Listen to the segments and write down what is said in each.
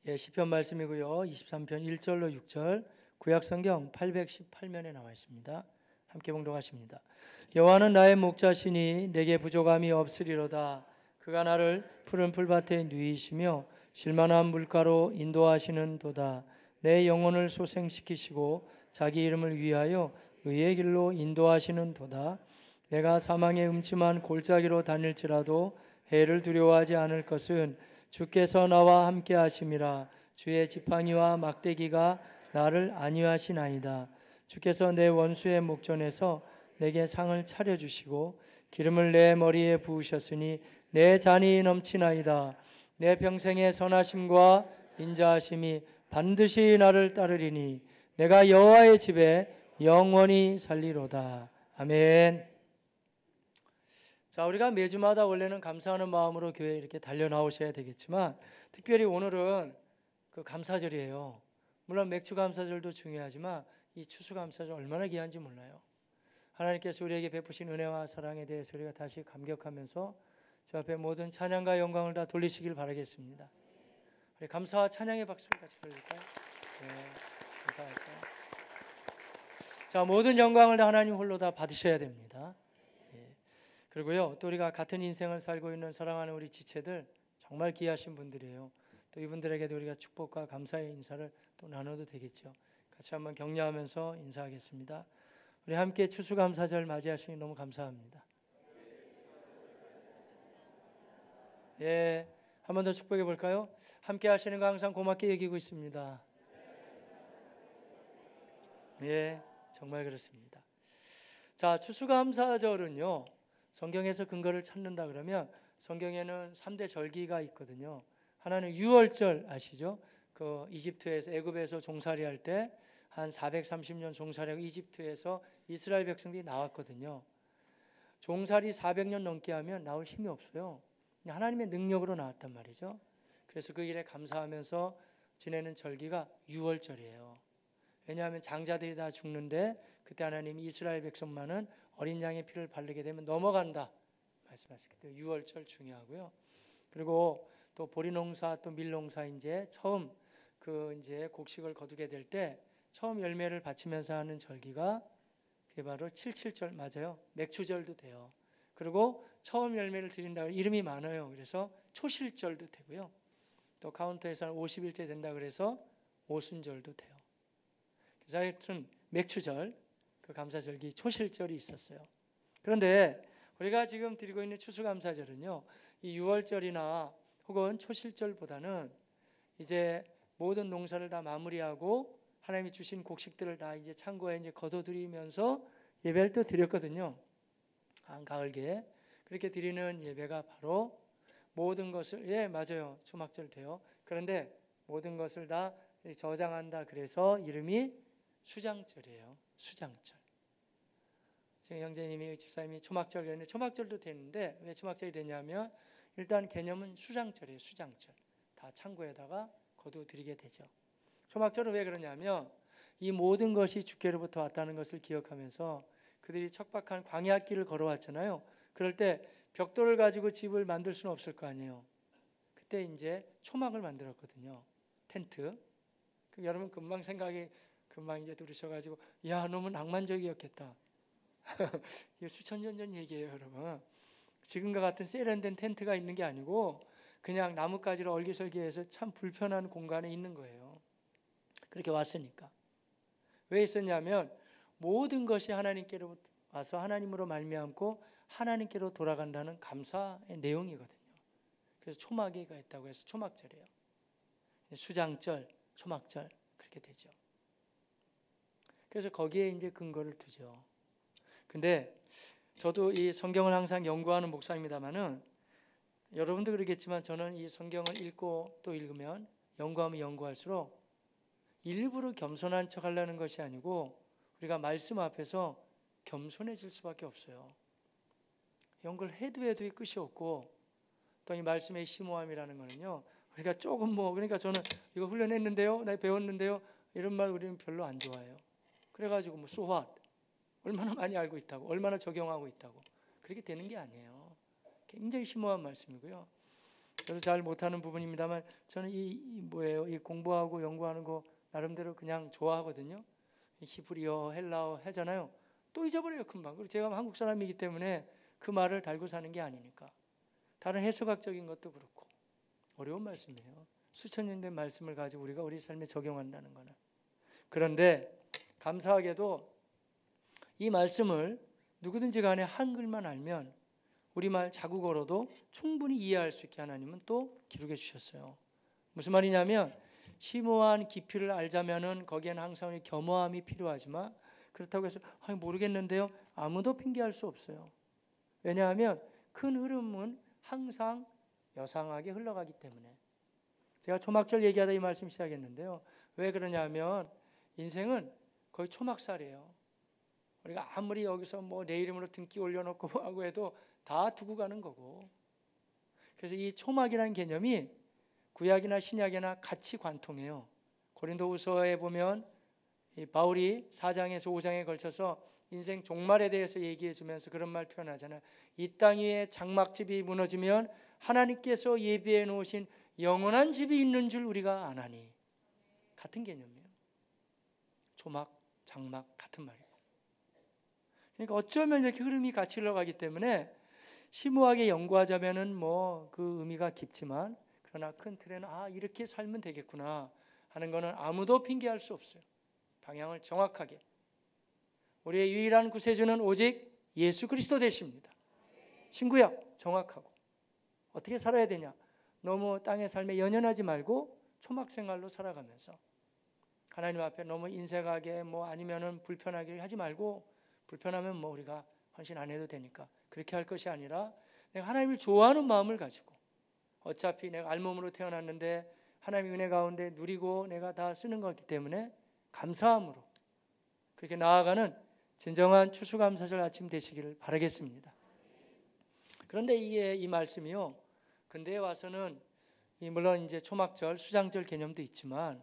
예, 시편 말씀이고요. 23편 1절로 6절, 구약성경 818면에 나와 있습니다. 함께 봉독하십니다. 여호와는 나의 목자시니 내게 부족함이 없으리로다. 그가 나를 푸른 풀밭에 누이시며 쉴만한 물가로 인도하시는 도다. 내 영혼을 소생시키시고 자기 이름을 위하여 의의 길로 인도하시는 도다. 내가 사망의 음침한 골짜기로 다닐지라도 해를 두려워하지 않을 것은 주께서 나와 함께 하심이라. 주의 지팡이와 막대기가 나를 안위하시나이다. 주께서 내 원수의 목전에서 내게 상을 차려주시고 기름을 내 머리에 부으셨으니 내 잔이 넘치나이다. 내 평생의 선하심과 인자하심이 반드시 나를 따르리니 내가 여호와의 집에 영원히 살리로다. 아멘. 자, 우리가 매주마다 원래는 감사하는 마음으로 교회에 이렇게 달려 나오셔야 되겠지만 특별히 오늘은 그 감사절이에요. 물론 맥주 감사절도 중요하지만 이 추수 감사절 얼마나 귀한지 몰라요. 하나님께서 우리에게 베푸신 은혜와 사랑에 대해서 우리가 다시 감격하면서 저 앞에 모든 찬양과 영광을 다 돌리시길 바라겠습니다. 우리 감사와 찬양의 박수를 같이 돌릴까요? 네, 감사할까요? 자, 모든 영광을 다 하나님 홀로 다 받으셔야 됩니다. 그리고요, 또 우리가 같은 인생을 살고 있는 사랑하는 우리 지체들 정말 귀하신 분들이에요. 또 이분들에게도 우리가 축복과 감사의 인사를 또 나눠도 되겠죠. 같이 한번 격려하면서 인사하겠습니다. 우리 함께 추수감사절 맞이하시니 너무 감사합니다. 예, 한 번 더 축복해 볼까요? 함께 하시는 거 항상 고맙게 여기고 있습니다. 예, 정말 그렇습니다. 자, 추수감사절은요, 성경에서 근거를 찾는다 그러면 성경에는 3대 절기가 있거든요. 하나는 유월절 아시죠? 그 이집트에서 애굽에서 종살이 할 때 한 430년 종살이하고 이집트에서 이스라엘 백성들이 나왔거든요. 종살이 400년 넘게 하면 나올 힘이 없어요. 하나님의 능력으로 나왔단 말이죠. 그래서 그 일에 감사하면서 지내는 절기가 유월절이에요. 왜냐하면 장자들이 다 죽는데 그때 하나님이 이스라엘 백성만은 어린 양의 피를 바르게 되면 넘어간다 말씀하셨기 때문에 유월절 중요하고요. 그리고 또 보리농사 또 밀농사 이제 처음 그 이제 곡식을 거두게 될 때 처음 열매를 받치면서 하는 절기가 그게 바로 77절 맞아요. 맥추절도 돼요. 그리고 처음 열매를 드린다 이름이 많아요. 그래서 초실절도 되고요. 또 카운터에서는 50일째 된다 그래서 오순절도 돼요. 그래서 하여튼 맥추절 그 감사절기 초실절이 있었어요. 그런데 우리가 지금 드리고 있는 추수감사절은요, 이 6월절이나 혹은 초실절보다는 이제 모든 농사를 다 마무리하고 하나님이 주신 곡식들을 다 이제 창고에 이제 거둬들이면서 예배를 또 드렸거든요. 가을기에 그렇게 드리는 예배가 바로 모든 것을 예 맞아요 초막절 돼요. 그런데 모든 것을 다 저장한다 그래서 이름이 수장절이에요. 수장절. 지금 형제님이 집사님이 초막절 그랬는데 초막절도 되는데 왜 초막절이 되냐면 일단 개념은 수장절이에요. 수장절. 다 창고에다가 거두드리게 되죠. 초막절은 왜 그러냐면 이 모든 것이 주께로부터 왔다는 것을 기억하면서 그들이 척박한 광야길을 걸어왔잖아요. 그럴 때 벽돌을 가지고 집을 만들 수는 없을 거 아니에요. 그때 이제 초막을 만들었거든요. 텐트. 여러분 금방 이제 들으셔가지고 야 너무 낭만적이었겠다. 이게 수천 년 전 얘기예요, 여러분. 지금과 같은 세련된 텐트가 있는 게 아니고 그냥 나뭇가지로 얼기설기해서 참 불편한 공간에 있는 거예요. 그렇게 왔으니까. 왜 있었냐면 모든 것이 하나님께로 와서 하나님으로 말미암고 하나님께로 돌아간다는 감사의 내용이거든요. 그래서 초막이가 있다고 해서 초막절이에요. 수장절, 초막절 그렇게 되죠. 그래서 거기에 이제 근거를 두죠. 근데 저도 이 성경을 항상 연구하는 목사입니다만은 여러분도 그러겠지만 저는 이 성경을 읽고 또 읽으면 연구하면 연구할수록 일부러 겸손한 척 하려는 것이 아니고 우리가 말씀 앞에서 겸손해질 수밖에 없어요. 연구를 해도 끝이 없고 또 이 말씀의 심오함이라는 거는요. 우리가 조금 그러니까 저는 이거 훈련했는데요. 나 배웠는데요. 이런 말 우리는 별로 안 좋아해요. 그래가지고 so what? 얼마나 많이 알고 있다고 얼마나 적용하고 있다고 그렇게 되는 게 아니에요. 굉장히 심오한 말씀이고요. 저도 잘 못하는 부분입니다만 저는 이 공부하고 연구하는 거 나름대로 그냥 좋아하거든요. 히브리어, 헬라어 하잖아요. 또 잊어버려요 금방. 그리고 제가 한국 사람이기 때문에 그 말을 달고 사는 게 아니니까. 다른 해석학적인 것도 그렇고 어려운 말씀이에요. 수천 년 된 말씀을 가지고 우리가 우리 삶에 적용한다는 거는. 그런데 감사하게도 이 말씀을 누구든지 간에 한글만 알면 우리말 자국어로도 충분히 이해할 수 있게 하나님은 또 기록해 주셨어요. 무슨 말이냐면 심오한 깊이를 알자면은 거기에는 항상 우리 겸허함이 필요하지만 그렇다고 해서 모르겠는데요. 아무도 핑계할 수 없어요. 왜냐하면 큰 흐름은 항상 여상하게 흘러가기 때문에. 제가 초막절 얘기하다 이 말씀 시작했는데요. 왜 그러냐면 인생은 거의 초막살이에요. 우리가 아무리 여기서 내 이름으로 등기 올려놓고 하고 해도 다 두고 가는 거고. 그래서 이 초막이라는 개념이 구약이나 신약이나 같이 관통해요. 고린도후서에 보면 바울이 4장에서 5장에 걸쳐서 인생 종말에 대해서 얘기해 주면서 그런 말 표현하잖아요. 이 땅 위에 장막집이 무너지면 하나님께서 예비해 놓으신 영원한 집이 있는 줄 우리가 아나니. 같은 개념이에요. 초막, 장막 같은 말이에요. 그러니까 어쩌면 이렇게 흐름이 같이 흘러가기 때문에 심오하게 연구하자면은 그 의미가 깊지만 그러나 큰 틀에는 이렇게 살면 되겠구나 하는 거는 아무도 핑계할 수 없어요. 방향을 정확하게. 우리의 유일한 구세주는 오직 예수 그리스도 되십니다. 신구약 정확하고. 어떻게 살아야 되냐? 너무 땅의 삶에 연연하지 말고 초막 생활로 살아가면서 하나님 앞에 너무 인색하게 아니면은 불편하게 하지 말고, 불편하면 우리가 헌신 안 해도 되니까 그렇게 할 것이 아니라 내가 하나님을 좋아하는 마음을 가지고 어차피 내가 알몸으로 태어났는데 하나님의 은혜 가운데 누리고 내가 다 쓰는 거기 때문에 감사함으로 그렇게 나아가는 진정한 추수감사절 아침 되시기를 바라겠습니다. 그런데 이 말씀이요, 근대에 와서는 물론 이제 초막절, 수장절 개념도 있지만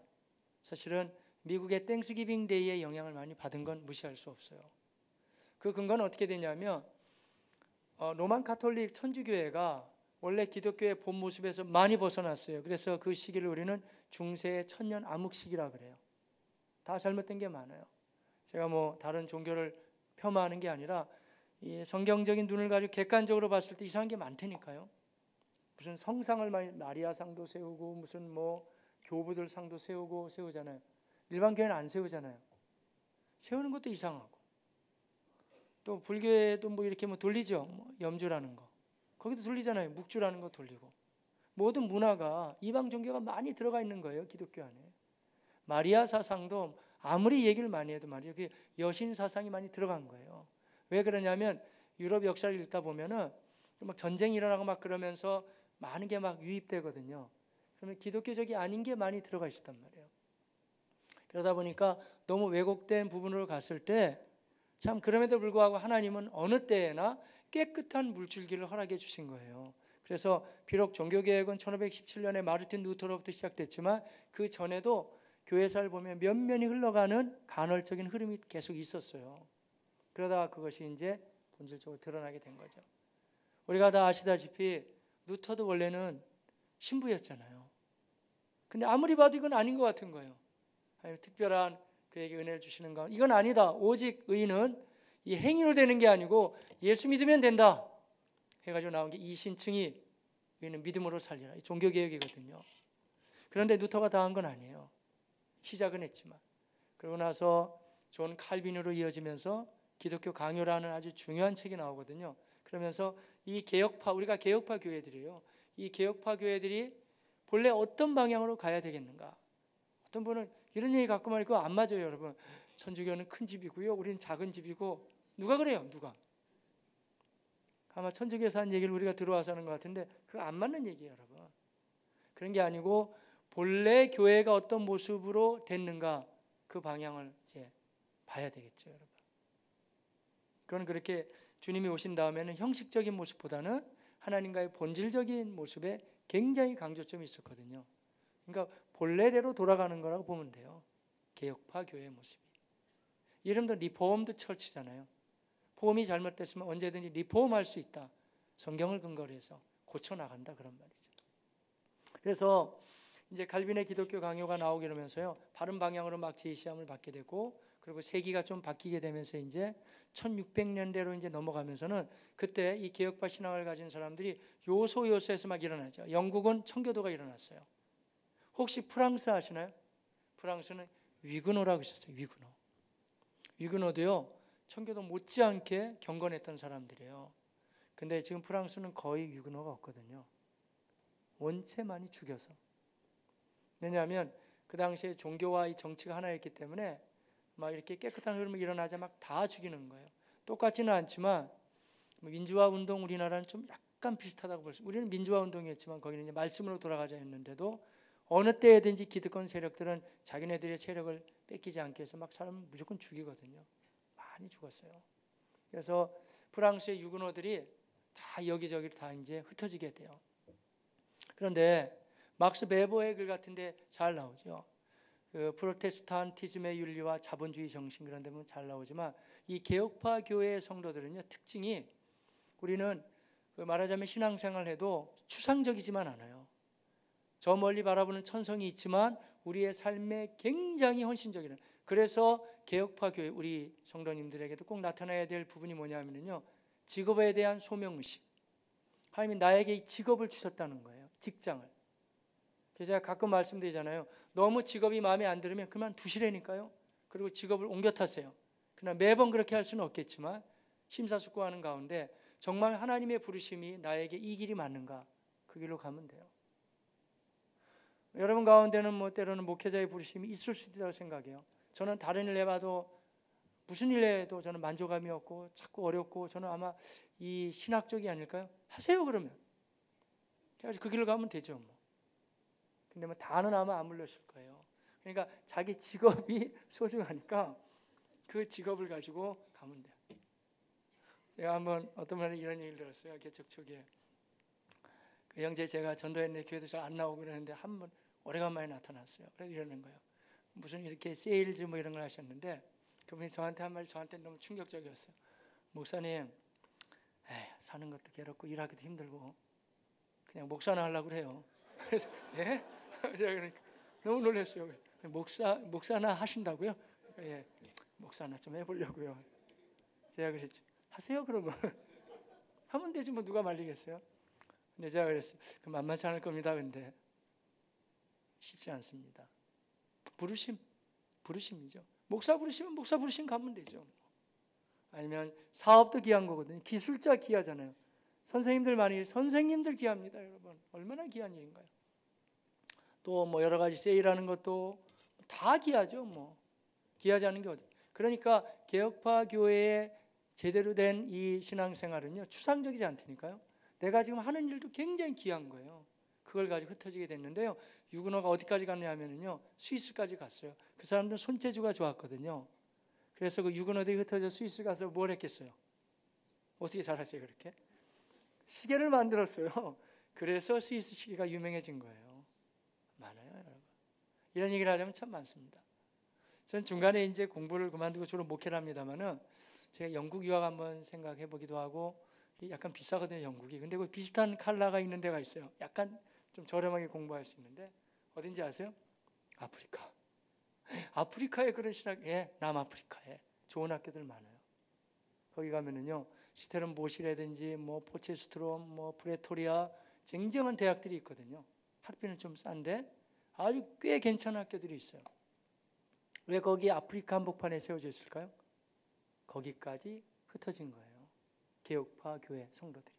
사실은 미국의 땡스기빙 데이의 영향을 많이 받은 건 무시할 수 없어요. 그 근거는 어떻게 되냐면 로만 가톨릭 천주교회가 원래 기독교의 본 모습에서 많이 벗어났어요. 그래서 그 시기를 우리는 중세 천년 암흑 시기라 그래요. 다 잘못된 게 많아요. 제가 다른 종교를 폄하하는 게 아니라 이 성경적인 눈을 가지고 객관적으로 봤을 때 이상한 게 많다니까요. 무슨 성상을 마리아 상도 세우고 무슨 교부들 상도 세우잖아요. 일반 교회는 안 세우잖아요. 세우는 것도 이상하고, 또 불교에도 이렇게 돌리죠. 염주라는 거 거기도 돌리잖아요. 묵주라는 거 돌리고. 모든 문화가 이방 종교가 많이 들어가 있는 거예요. 기독교 안에. 마리아 사상도 아무리 얘기를 많이 해도 말이에요, 그 여신 사상이 많이 들어간 거예요. 왜 그러냐면 유럽 역사를 읽다 보면은 전쟁이 일어나고 그러면서 많은 게 유입되거든요. 그러면 기독교적이 아닌 게 많이 들어가 있었단 말이에요. 그러다 보니까 너무 왜곡된 부분으로 갔을 때 참 그럼에도 불구하고 하나님은 어느 때에나 깨끗한 물줄기를 허락해 주신 거예요. 그래서 비록 종교개혁은 1517년에 마르틴 루터로부터 시작됐지만 그 전에도 교회사를 보면 면면이 흘러가는 간헐적인 흐름이 계속 있었어요. 그러다가 그것이 이제 본질적으로 드러나게 된 거죠. 우리가 다 아시다시피 루터도 원래는 신부였잖아요. 근데 아무리 봐도 이건 아닌 것 같은 거예요. 특별한 그에게 은혜를 주시는 거, 이건 아니다. 오직 의인은 이 행위로 되는 게 아니고 예수 믿으면 된다 해가지고 나온 게 이신층이 의인은 믿음으로 살리라, 이 종교개혁이거든요. 그런데 루터가 다 한 건 아니에요. 시작은 했지만 그러고 나서 존 칼빈으로 이어지면서 기독교 강요라는 아주 중요한 책이 나오거든요. 그러면서 이 개혁파, 우리가 개혁파 교회들이에요. 이 개혁파 교회들이 본래 어떤 방향으로 가야 되겠는가. 어떤 분은 이런 얘기 갖고 말이고 안 맞아요, 여러분. 천주교는 큰 집이고요, 우리는 작은 집이고. 누가 그래요? 누가? 아마 천주교에서 한 얘기를 우리가 들어와서 하는 것 같은데 그거 안 맞는 얘기예요, 여러분. 그런 게 아니고 본래 교회가 어떤 모습으로 됐는가, 그 방향을 이제 봐야 되겠죠, 여러분. 그건 그렇게 주님이 오신 다음에는 형식적인 모습보다는 하나님과의 본질적인 모습에 굉장히 강조점이 있었거든요. 그러니까 본래대로 돌아가는 거라고 보면 돼요. 개혁파 교회의 모습이. 이름도 리포엄드 처치잖아요. 폼이 잘못됐으면 언제든지 리폼할 수 있다. 성경을 근거로 해서 고쳐나간다, 그런 말이죠. 그래서 이제 칼빈의 기독교 강요가 나오게 되면서요, 바른 방향으로 막 제시함을 받게 되고, 그리고 세기가 좀 바뀌게 되면서 이제 1600년대로 이제 넘어가면서는 그때 이 개혁파 신앙을 가진 사람들이 요소요소에서 막 일어나죠. 영국은 청교도가 일어났어요. 혹시 프랑스 아시나요? 프랑스는 위그노라고 있었어요. 위그노도요, 청교도 못지않게 경건했던 사람들이에요. 근데 지금 프랑스는 거의 위그노가 없거든요. 원체 많이 죽여서. 왜냐하면 그 당시에 종교와 이 정치가 하나였기 때문에 막 이렇게 깨끗한 흐름이 일어나자 막 다 죽이는 거예요. 똑같지는 않지만 민주화 운동, 우리나라는 좀 약간 비슷하다고 볼 수. 우리는 민주화 운동이었지만 거기는 이제 말씀으로 돌아가자 했는데도 어느 때든지 기득권 세력들은 자기네들의 세력을 뺏기지 않게 해서 막 사람 무조건 죽이거든요. 많이 죽었어요. 그래서 프랑스의 유근호들이 다 여기저기 다 이제 흩어지게 돼요. 그런데 막스 베버의 글 같은데 잘 나오죠. 그 프로테스탄티즘의 윤리와 자본주의 정신 그런 데 보면 잘 나오지만 이 개혁파 교회의 성도들은요, 특징이 우리는 말하자면 신앙생활을 해도 추상적이지만 않아요. 저 멀리 바라보는 천성이 있지만 우리의 삶에 굉장히 헌신적이에요. 그래서 개혁파 교회 우리 성도님들에게도 꼭 나타나야 될 부분이 뭐냐면요, 직업에 대한 소명의식. 하나님이 나에게 이 직업을 주셨다는 거예요. 직장을. 그래서 제가 가끔 말씀드리잖아요. 너무 직업이 마음에 안 들으면 그만두시라니까요. 그리고 직업을 옮겨 타세요. 그러나 매번 그렇게 할 수는 없겠지만 심사숙고하는 가운데 정말 하나님의 부르심이 나에게 이 길이 맞는가, 그 길로 가면 돼요. 여러분 가운데는 뭐 때로는 목회자의 부르심이 있을 수 있다고 생각해요. 저는 다른 일 해봐도 무슨 일 해도 저는 만족감이 없고 자꾸 어렵고, 저는 아마 이 신학적이 아닐까요? 하세요 그러면. 그래서 그 길로 가면 되죠 뭐. 근데 뭐 다는 아마 안 물렸을 거예요. 그러니까 자기 직업이 소중하니까 그 직업을 가지고 가면 돼요. 제가 한번 어떤 분이 이런 얘기를 들었어요. 개척 초기에 그 형제 제가 전도했는데 교회도 잘 안 나오고 그러는데 한 번 오래간만에 나타났어요. 그래서 이러는 거예요. 무슨 이렇게 세일즈 뭐 이런 걸 하셨는데 그분이 저한테 한 말이 저한테 너무 충격적이었어요. 목사님, 사는 것도 괴롭고 일하기도 힘들고 그냥 목사나 하려고 그래요. 그래서 예? 제가 그러니까 너무 놀랐어요. 목사나 하신다고요? 예, 목사나 좀 해보려고요. 제가 그랬죠. 하세요 그러면. 하면 되지 뭐 누가 말리겠어요? 근데 제가 그랬어요. 그 만만치 않을 겁니다. 근데 쉽지 않습니다. 부르심이죠. 목사 부르시면 목사 부르심 가면 되죠. 아니면 사업도 귀한 거거든요. 기술자 귀하잖아요. 선생님들 귀합니다, 여러분. 얼마나 귀한 일인가요? 또 뭐 여러 가지 세일하는 것도 다 귀하죠. 뭐 귀하지 않은 게 어디? 그러니까 개혁파 교회의 제대로 된 이 신앙생활은요, 추상적이지 않다니까요. 내가 지금 하는 일도 굉장히 귀한 거예요. 그걸 가지고 흩어지게 됐는데요. 유근호가 어디까지 갔냐면요, 스위스까지 갔어요. 그 사람들은 손재주가 좋았거든요. 그래서 그 유근호들이 흩어져 스위스 가서 뭘 했겠어요? 어떻게 잘하세요 그렇게? 시계를 만들었어요. 그래서 스위스 시계가 유명해진 거예요. 많아요, 여러분. 이런 얘기를 하자면 참 많습니다. 전 중간에 이제 공부를 그만두고 주로 목회를 합니다만은 제가 영국 유학 한번 생각해 보기도 하고, 약간 비싸거든요, 영국이. 근데 그 비슷한 컬러가 있는 데가 있어요. 약간 좀 저렴하게 공부할 수 있는데 어딘지 아세요? 아프리카. 아프리카에 그런 신학, 남아프리카에 좋은 학교들 많아요. 거기 가면은요, 스테른보시라든지 뭐 포체스트롬, 뭐 프레토리아, 쟁쟁한 대학들이 있거든요. 학비는 좀 싼데 아주 꽤 괜찮은 학교들이 있어요. 왜 거기 아프리카 한복판에 세워져 있을까요? 거기까지 흩어진 거예요. 개혁파 교회 성도들이.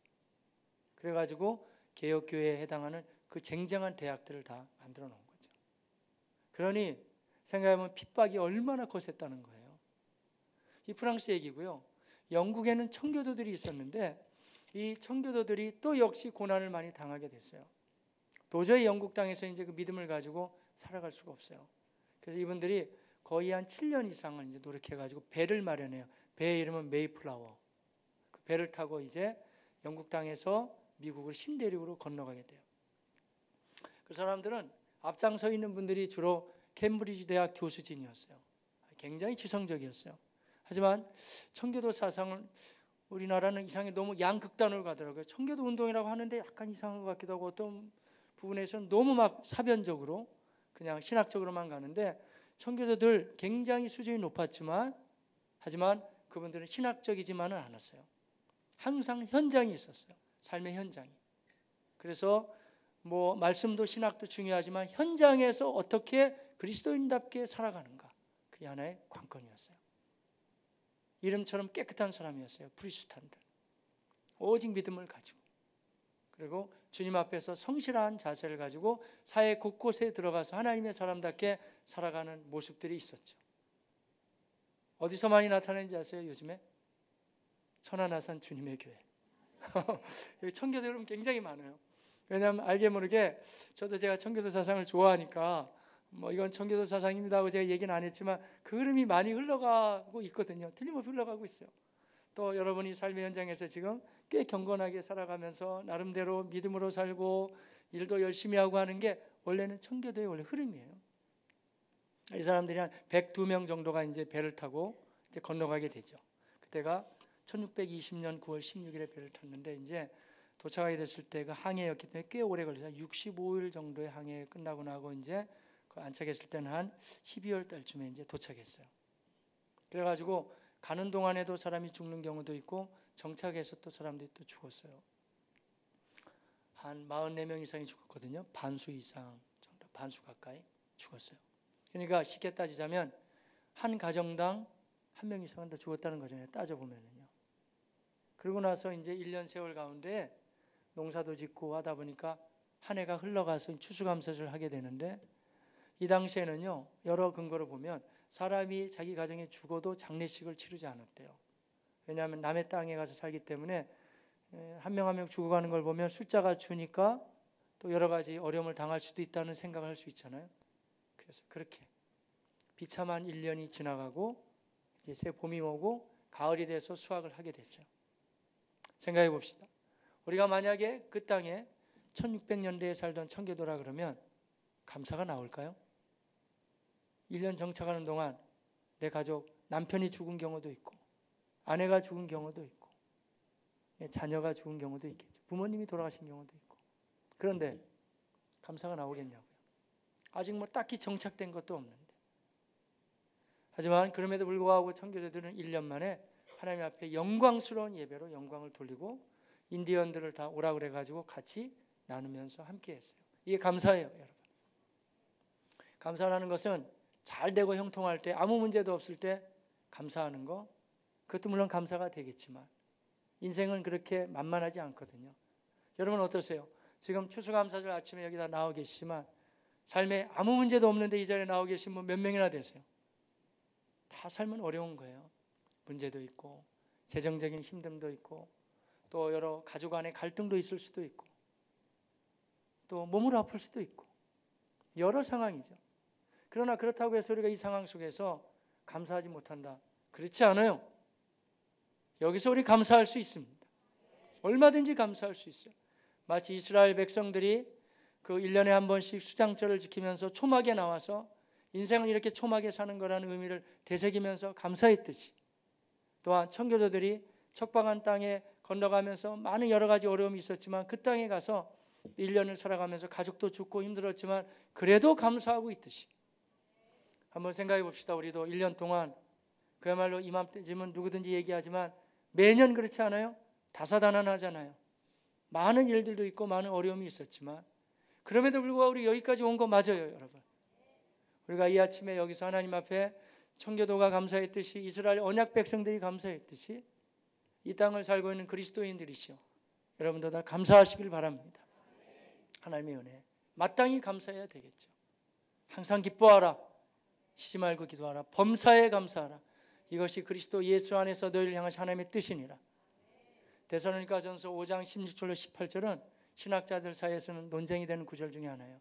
그래가지고 개혁교회에 해당하는 그 쟁쟁한 대학들을 다 만들어 놓은 거죠. 그러니 생각해보면 핍박이 얼마나 거셌다는 거예요. 이 프랑스 얘기고요. 영국에는 청교도들이 있었는데 이 청교도들이 또 역시 고난을 많이 당하게 됐어요. 도저히 영국 땅에서 이제 그 믿음을 가지고 살아갈 수가 없어요. 그래서 이분들이 거의 한 7년 이상을 이제 노력해가지고 배를 마련해요. 배의 이름은 메이플라워. 그 배를 타고 이제 영국 땅에서 미국을 신대륙으로 건너가게 돼요. 그 사람들은 앞장서 있는 분들이 주로 캠브리지 대학 교수진이었어요. 굉장히 지성적이었어요. 하지만 청교도 사상은 우리나라는 이상하게 너무 양극단으로 가더라고요. 청교도 운동이라고 하는데 약간 이상한 것 같기도 하고, 어떤 부분에서는 너무 막 사변적으로 그냥 신학적으로만 가는데 청교도들 굉장히 수준이 높았지만 하지만 그분들은 신학적이지만은 않았어요. 항상 현장이 있었어요. 삶의 현장이. 그래서 뭐 말씀도 신학도 중요하지만 현장에서 어떻게 그리스도인답게 살아가는가, 그게 하나의 관건이었어요. 이름처럼 깨끗한 사람이었어요. 프리스탄들. 오직 믿음을 가지고, 그리고 주님 앞에서 성실한 자세를 가지고 사회 곳곳에 들어가서 하나님의 사람답게 살아가는 모습들이 있었죠. 어디서 많이 나타나는지 아세요? 요즘에 천안아산 주님의 교회. 여기 청교도 여러분 굉장히 많아요. 왜냐하면 알게 모르게 저도 제가 청교도 사상을 좋아하니까 뭐 이건 청교도 사상입니다 하고 제가 얘기는 안 했지만 그 흐름이 많이 흘러가고 있거든요. 틀림없이 흘러가고 있어요. 또 여러분이 삶의 현장에서 지금 꽤 경건하게 살아가면서 나름대로 믿음으로 살고 일도 열심히 하고 하는 게 원래는 청교도의 원래 흐름이에요. 이 사람들이 한 102명 정도가 이제 배를 타고 이제 건너가게 되죠. 그때가 1620년 9월 16일에 배를 탔는데 이제 도착하게 됐을 때 그 항해였기 때문에 꽤 오래 걸려서 65일 정도의 항해 끝나고 나고 이제 그 안착했을 때는 한 12월 달쯤에 이제 도착했어요. 그래가지고 가는 동안에도 사람이 죽는 경우도 있고 정착해서 또 사람들이 또 죽었어요. 한 44명 이상이 죽었거든요. 반수 이상 정도, 반수 가까이 죽었어요. 그러니까 쉽게 따지자면 한 가정당 한 명 이상은 다 죽었다는 거잖아요. 따져보면은요. 그러고 나서 이제 1년 세월 가운데 농사도 짓고 하다 보니까 한 해가 흘러가서 추수감사를 하게 되는데 이 당시에는요, 여러 근거를 보면 사람이 자기 가정에 죽어도 장례식을 치르지 않았대요. 왜냐하면 남의 땅에 가서 살기 때문에 한 명 한 명 죽어가는 걸 보면 숫자가 주니까 또 여러 가지 어려움을 당할 수도 있다는 생각을 할 수 있잖아요. 그래서 그렇게 비참한 1년이 지나가고 이제 새 봄이 오고 가을이 돼서 수확을 하게 됐어요. 생각해 봅시다. 우리가 만약에 그 땅에 1600년대에 살던 청교도라 그러면 감사가 나올까요? 1년 정착하는 동안 내 가족, 남편이 죽은 경우도 있고 아내가 죽은 경우도 있고 자녀가 죽은 경우도 있겠죠. 부모님이 돌아가신 경우도 있고. 그런데 감사가 나오겠냐고요. 아직 뭐 딱히 정착된 것도 없는데. 하지만 그럼에도 불구하고 청교도들은 1년 만에 하나님 앞에 영광스러운 예배로 영광을 돌리고 인디언들을 다 오라 그래가지고 같이 나누면서 함께 했어요. 이게 감사예요, 여러분. 감사하는 것은 잘 되고 형통할 때, 아무 문제도 없을 때 감사하는 거, 그것도 물론 감사가 되겠지만 인생은 그렇게 만만하지 않거든요. 여러분 어떠세요? 지금 추수감사절 아침에 여기다 나와 계시지만 삶에 아무 문제도 없는데 이 자리에 나와 계신 분 몇 명이나 되세요? 다 삶은 어려운 거예요. 문제도 있고 재정적인 힘듦도 있고 또 여러 가족 간의 갈등도 있을 수도 있고 또 몸으로 아플 수도 있고 여러 상황이죠. 그러나 그렇다고 해서 우리가 이 상황 속에서 감사하지 못한다. 그렇지 않아요. 여기서 우리 감사할 수 있습니다. 얼마든지 감사할 수 있어요. 마치 이스라엘 백성들이 그 1년에 한 번씩 수장절을 지키면서 초막에 나와서 인생을 이렇게 초막에 사는 거라는 의미를 되새기면서 감사했듯이 또한 청교도들이 척박한 땅에 건너가면서 많은 여러 가지 어려움이 있었지만 그 땅에 가서 1년을 살아가면서 가족도 죽고 힘들었지만 그래도 감사하고 있듯이 한번 생각해 봅시다. 우리도 1년 동안 그야말로 이맘때쯤은 누구든지 얘기하지만 매년 그렇지 않아요? 다사다난하잖아요. 많은 일들도 있고 많은 어려움이 있었지만 그럼에도 불구하고 우리 여기까지 온 거 맞아요, 여러분. 우리가 이 아침에 여기서 하나님 앞에 청교도가 감사했듯이 이스라엘 언약 백성들이 감사했듯이 이 땅을 살고 있는 그리스도인들이시오. 여러분도 다 감사하시길 바랍니다. 하나님의 은혜 마땅히 감사해야 되겠죠. 항상 기뻐하라. 쉬지 말고 기도하라. 범사에 감사하라. 이것이 그리스도 예수 안에서 너희를 향하신 하나님의 뜻이니라. 데살로니가전서 5장 16절로 18절은 신학자들 사이에서는 논쟁이 되는 구절 중에 하나예요.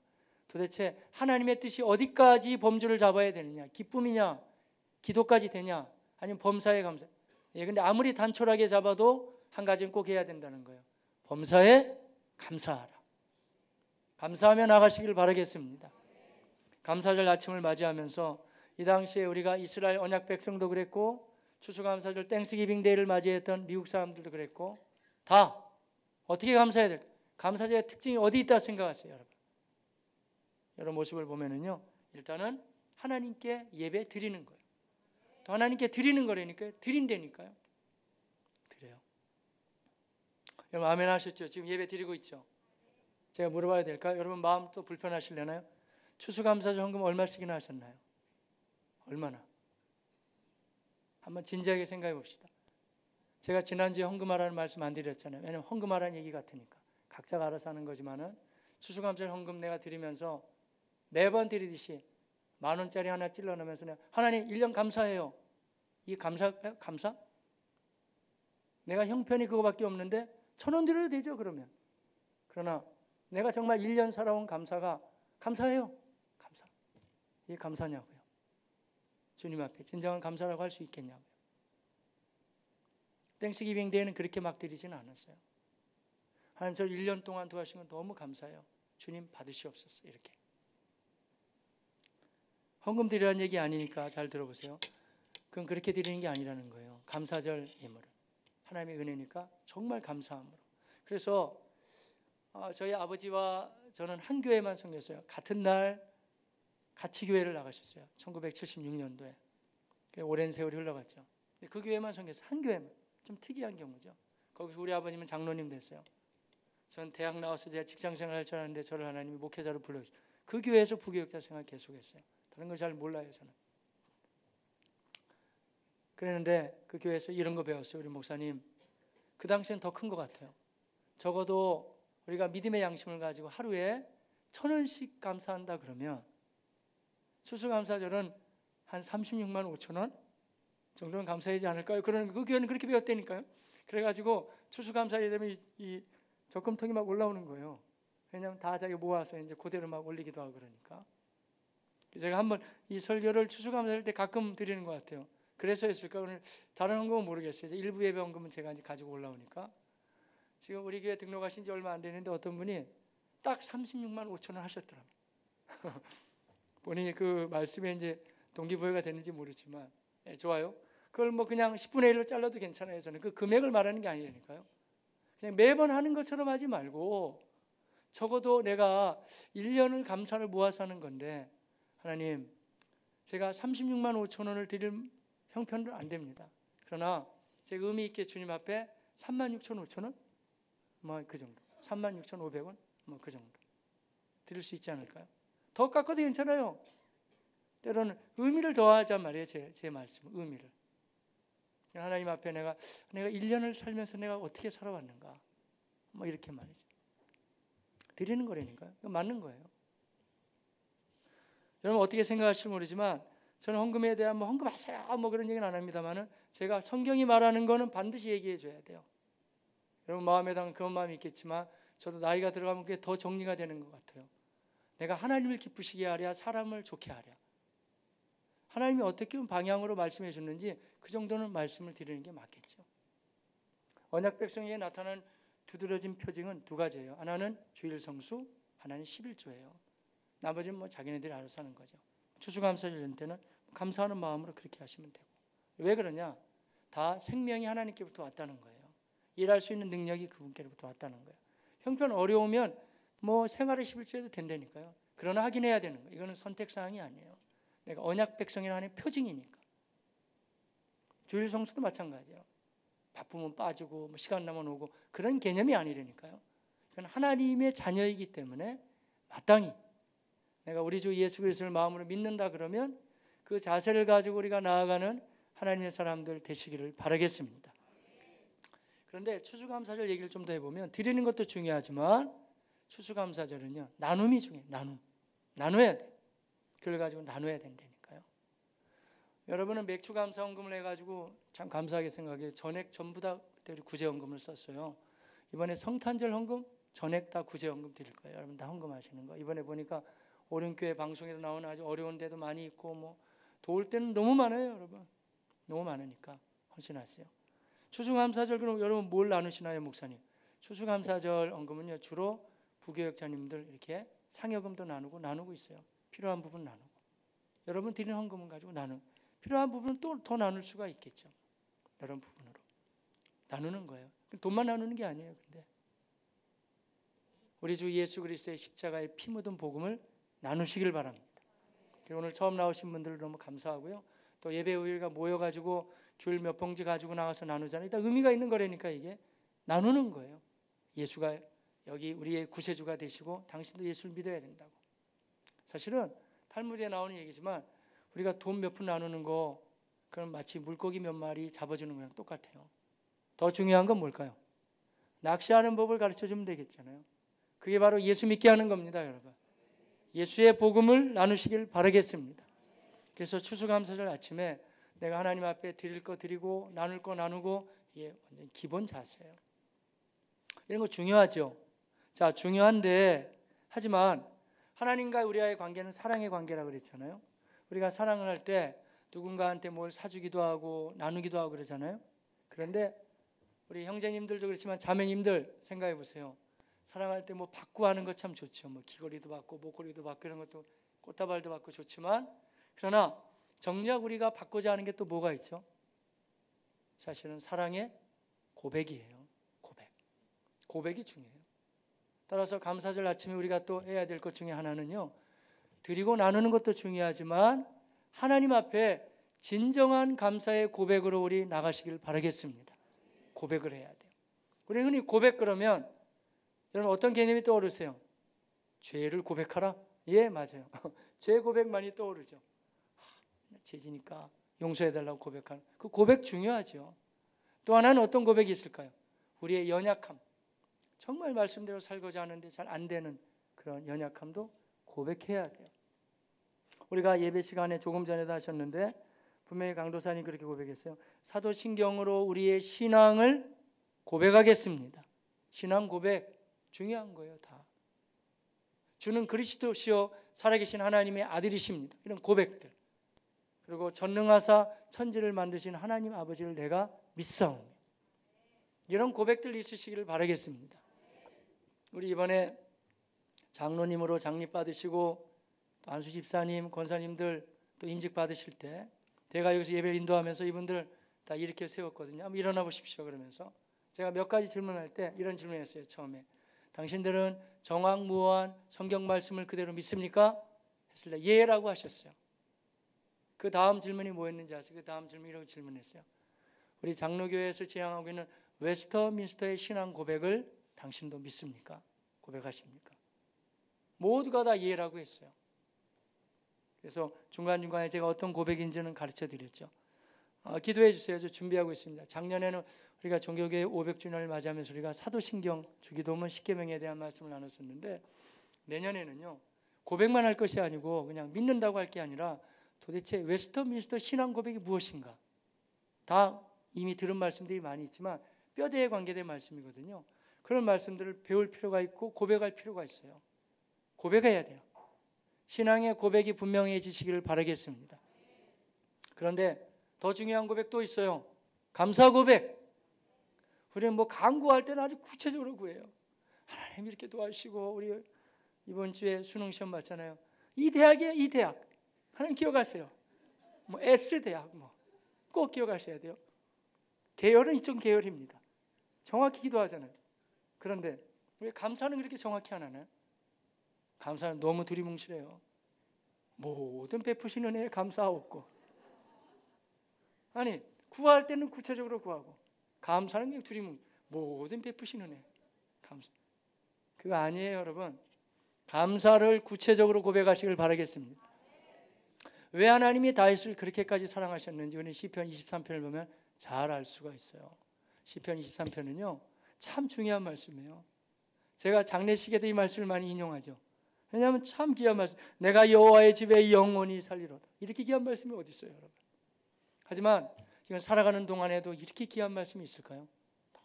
도대체 하나님의 뜻이 어디까지 범주를 잡아야 되느냐? 기쁨이냐? 기도까지 되냐? 아니면 범사에 감사? 근데 아무리 단촐하게 잡아도 한 가지는 꼭 해야 된다는 거예요. 범사에 감사하라. 감사하며 나가시길 바라겠습니다. 감사절 아침을 맞이하면서 이 당시에 우리가 이스라엘 언약 백성도 그랬고 추수감사절 땡스기빙 데이를 맞이했던 미국 사람들도 그랬고 다 어떻게 감사해야 될까? 감사절의 특징이 어디 있다 생각하세요, 여러분? 이런 모습을 보면은요, 일단은 하나님께 예배 드리는 거예요. 또 하나님께 드리는 거라니까요. 드린다니까요. 드려요. 여러분 아멘 하셨죠? 지금 예배 드리고 있죠? 제가 물어봐야 될까요? 여러분 마음 또 불편하시려나요? 추수감사절 헌금 얼마씩이나 하셨나요? 얼마나? 한번 진지하게 생각해 봅시다. 제가 지난주에 헌금하라는 말씀 안 드렸잖아요. 왜냐하면 헌금하라는 얘기 같으니까. 각자가 알아서 하는 거지만은 추수감사절 헌금 내가 드리면서 매번 드리듯이 10,000원짜리 하나 찔러 넣으면서 내가 하나님 1년 감사해요. 이게 감사할까요? 감사? 내가 형편이 그거밖에 없는데 1,000원 드려도 되죠 그러면. 그러나 내가 정말 1년 살아온 감사가 감사해요. 감사. 이게 감사냐고요. 주님 앞에 진정한 감사라고 할 수 있겠냐고요. 땡스기빙 데이는 그렇게 막 드리지는 않았어요. 하나님 저 1년 동안 도와주신 건 너무 감사해요. 주님 받으시옵소서. 이렇게. 헌금 드리라는 얘기 아니니까 잘 들어보세요. 그건 그렇게 드리는 게 아니라는 거예요. 감사절 예물은 하나님의 은혜니까 정말 감사함으로. 그래서 저희 아버지와 저는 한 교회만 섬겼어요. 같은 날 같이 교회를 나가셨어요. 1976년도에. 오랜 세월이 흘러갔죠. 그 교회만 섬겼어요. 한 교회만. 좀 특이한 경우죠. 거기서 우리 아버님은 장로님 됐어요. 전 대학 나와서 제가 직장생활 할 줄 알았는데 저를 하나님이 목회자로 불러주셨어요. 그 교회에서 부교육자 생활 계속했어요. 다른 걸 잘 몰라요 저는. 그랬는데 그 교회에서 이런 거 배웠어요. 우리 목사님. 그 당시엔 더 큰 것 같아요. 적어도 우리가 믿음의 양심을 가지고 하루에 1,000원씩 감사한다 그러면 추수감사절은 한 36만 5천 원 정도는 감사하지 않을까요? 그 교회는 그렇게 배웠다니까요. 그래가지고 추수감사에 되면 이 적금통이 막 올라오는 거예요. 왜냐하면 다 자기 모아서 이제 그대로 막 올리기도 하고 그러니까. 제가 한번 이 설교를 추수감사할 때 가끔 드리는 것 같아요. 그래서 했을까? 오늘 다른 헌금은 모르겠어요. 일부 예배 헌금은 제가 이제 가지고 올라오니까. 지금 우리 교회 등록하신 지 얼마 안 되는데 어떤 분이 딱 36만 5천 원 하셨더라고요. 본인이 그 말씀에 이제 동기부여가 됐는지 모르지만 좋아요. 그걸 뭐 그냥 10분의 1로 잘라도 괜찮아요. 저는 그 금액을 말하는 게 아니라니까요. 그냥 매번 하는 것처럼 하지 말고 적어도 내가 1년을 감사를 모아서 하는 건데 하나님 제가 36만 5천 원을 드릴 형편은 안 됩니다. 그러나 제가 의미 있게 주님 앞에 36,500원 뭐 그 정도 36,500원 뭐 그 정도 드릴 수 있지 않을까요? 더 깎아도 괜찮아요. 때로는 의미를 더하자 말이에요. 제 말씀 의미를. 하나님 앞에 내가 1년을 살면서 내가 어떻게 살아왔는가 뭐 이렇게 말이죠. 드리는 거라니까요. 맞는 거예요. 여러분 어떻게 생각하실지 모르지만 저는 헌금에 대한 뭐 헌금하세요 뭐 그런 얘기는 안 합니다만은 제가 성경이 말하는 거는 반드시 얘기해 줘야 돼요. 여러분 마음에 담은 그런 마음이 있겠지만 저도 나이가 들어가면 그게 더 정리가 되는 것 같아요. 내가 하나님을 기쁘시게 하랴 사람을 좋게 하랴. 하나님이 어떻게 방향으로 말씀해 줬는지 그 정도는 말씀을 드리는 게 맞겠죠. 언약 백성에게 나타난 두드러진 표징은 두 가지예요. 하나는 주일 성수, 하나는 11조예요. 나머지는 뭐 자기네들이 알아서 하는 거죠. 추수감사절 때는 감사하는 마음으로 그렇게 하시면 되고. 왜 그러냐? 다 생명이 하나님께부터 왔다는 거예요. 일할 수 있는 능력이 그분께로부터 왔다는 거예요. 형편 어려우면 뭐 생활의 11조에도 된다니까요. 그러나 하긴 해야 되는 거예요. 이거는 선택사항이 아니에요. 내가 언약 백성이라는 하나님의 표징이니까. 주일 성수도 마찬가지예요. 바쁘면 빠지고 뭐 시간 나면 오고 그런 개념이 아니라니까요. 그건 하나님의 자녀이기 때문에 마땅히 내가 우리 주 예수 그리스도를 마음으로 믿는다 그러면 그 자세를 가지고 우리가 나아가는 하나님의 사람들 되시기를 바라겠습니다. 그런데 추수감사절 얘기를 좀 더 해보면 드리는 것도 중요하지만 추수감사절은요 나눔이 중요해요. 나눠야 돼. 그걸 가지고 나눠야 된다니까요. 여러분은 맥주감사헌금을 해가지고 참 감사하게 생각해요. 전액 전부 다 구제헌금을 썼어요. 이번에 성탄절 헌금 전액 다 구제헌금 드릴 거예요. 여러분 다 헌금하시는 거. 이번에 보니까 오륜교회 방송에서 나오는 아주 어려운 데도 많이 있고 뭐 도울 때는 너무 많아요. 여러분 너무 많으니까 헌신하세요. 추수감사절 그럼 여러분 뭘 나누시나요 목사님? 추수감사절 헌금은요 주로 부교역자님들 이렇게 상여금도 나누고 있어요. 필요한 부분 나누고 여러분 드리는 헌금을 가지고 필요한 부분은 또 더 나눌 수가 있겠죠. 여러분 부분으로 나누는 거예요. 돈만 나누는 게 아니에요. 근데 우리 주 예수 그리스도의 십자가의 피 묻은 복음을 나누시길 바랍니다. 오늘 처음 나오신 분들 너무 감사하고요. 또 예배 후일가 모여가지고 귤 몇 봉지 가지고 나가서 나누잖아요. 일단 의미가 있는 거라니까 이게 나누는 거예요. 예수가 여기 우리의 구세주가 되시고 당신도 예수를 믿어야 된다고. 사실은 탈무드에 나오는 얘기지만 우리가 돈 몇 푼 나누는 거 그건 마치 물고기 몇 마리 잡아주는 거랑 똑같아요. 더 중요한 건 뭘까요? 낚시하는 법을 가르쳐주면 되겠잖아요. 그게 바로 예수 믿게 하는 겁니다, 여러분. 예수의 복음을 나누시길 바라겠습니다. 그래서 추수감사절 아침에 내가 하나님 앞에 드릴 거 드리고 나눌 거 나누고 이게 완전 기본 자세예요. 이런 거 중요하죠. 자, 중요한데 하지만 하나님과 우리와의 관계는 사랑의 관계라고 그랬잖아요. 우리가 사랑을 할 때 누군가한테 뭘 사주기도 하고 나누기도 하고 그러잖아요. 그런데 우리 형제님들도 그렇지만 자매님들 생각해 보세요. 사랑할 때 뭐 받고 하는 거 참 좋죠. 뭐 귀걸이도 받고 목걸이도 받고 이런 것도 꽃다발도 받고 좋지만 그러나 정작 우리가 받고자 하는 게 또 뭐가 있죠? 사실은 사랑의 고백이에요. 고백이 중요해요. 따라서 감사절 아침에 우리가 또 해야 될 것 중에 하나는요. 드리고 나누는 것도 중요하지만 하나님 앞에 진정한 감사의 고백으로 우리 나가시길 바라겠습니다. 고백을 해야 돼요. 우리 흔히 고백 그러면 여러분 어떤 개념이 떠오르세요? 죄를 고백하라? 예, 맞아요. 죄 고백 많이 떠오르죠. 죄지니까 용서해달라고 고백하는 그 고백 중요하죠. 또 하나는 어떤 고백이 있을까요? 우리의 연약함, 정말 말씀대로 살고자 하는데 잘 안 되는 그런 연약함도 고백해야 돼요. 우리가 예배 시간에 조금 전에도 하셨는데 분명히 강도사님 그렇게 고백했어요. 사도신경으로 우리의 신앙을 고백하겠습니다. 신앙 고백 중요한 거예요. 다 주는 그리스도시요 살아계신 하나님의 아들이십니다. 이런 고백들. 그리고 전능하사 천지를 만드신 하나님 아버지를 내가 믿사오니 이런 고백들 있으시기를 바라겠습니다. 우리 이번에 장로님으로 장립 받으시고 또 안수 집사님, 권사님들 또 임직 받으실 때 제가 여기서 예배를 인도하면서 이분들 다 이렇게 세웠거든요. 한번 일어나 보십시오 그러면서 제가 몇 가지 질문할 때 이런 질문했어요. 처음에 당신들은 정확무한 성경 말씀을 그대로 믿습니까? 했을 때 예라고 하셨어요. 그 다음 질문이 뭐였는지 아세요? 그 다음 질문이 이렇게 질문했어요. 우리 장로교회에서 지향하고 있는 웨스터민스터의 신앙 고백을 당신도 믿습니까? 고백하십니까? 모두가 다 예라고 했어요. 그래서 중간중간에 제가 어떤 고백인지는 가르쳐 드렸죠. 기도해 주세요. 저 준비하고 있습니다. 작년에는 우리가 종교개혁 500주년을 맞이하면서 우리가 사도신경 주기도문 10계명에 대한 말씀을 나눴었는데 내년에는요. 고백만 할 것이 아니고 그냥 믿는다고 할 게 아니라 도대체 웨스터민스터 신앙 고백이 무엇인가? 다 이미 들은 말씀들이 많이 있지만 뼈대에 관계된 말씀이거든요. 그런 말씀들을 배울 필요가 있고 고백할 필요가 있어요. 고백해야 돼요. 신앙의 고백이 분명해지시기를 바라겠습니다. 그런데 더 중요한 고백도 있어요. 감사 고백. 우리는 뭐 간구할 때는 아주 구체적으로 구해요. 하나님 이렇게 도와주시고 우리 이번 주에 수능 시험 봤잖아요. 이 대학이에요, 이 대학. 하나님 기억하세요. 뭐 S대학 꼭 기억하셔야 돼요. 계열은 이쪽 계열입니다. 정확히 기도하잖아요. 그런데 왜 감사는 그렇게 정확히 안 하나요? 감사는 너무 두리뭉실해요. 모든 베푸신 은혜에 감사하옵고. 아니 구할 때는 구체적으로 구하고 감사는 그냥 두리뭉실. 모든 베푸신 은혜 감사. 그거 아니에요, 여러분. 감사를 구체적으로 고백하시길 바라겠습니다. 왜 하나님이 다윗을 그렇게까지 사랑하셨는지 우리 시편 23편을 보면 잘 알 수가 있어요. 시편 23편은요 참 중요한 말씀이에요. 제가 장례식에도 이 말씀을 많이 인용하죠. 왜냐하면 참 귀한 말씀. 내가 여호와의 집에 영원히 살리로다. 이렇게 귀한 말씀이 어디 있어요, 여러분? 하지만 이건 살아가는 동안에도 이렇게 귀한 말씀이 있을까요?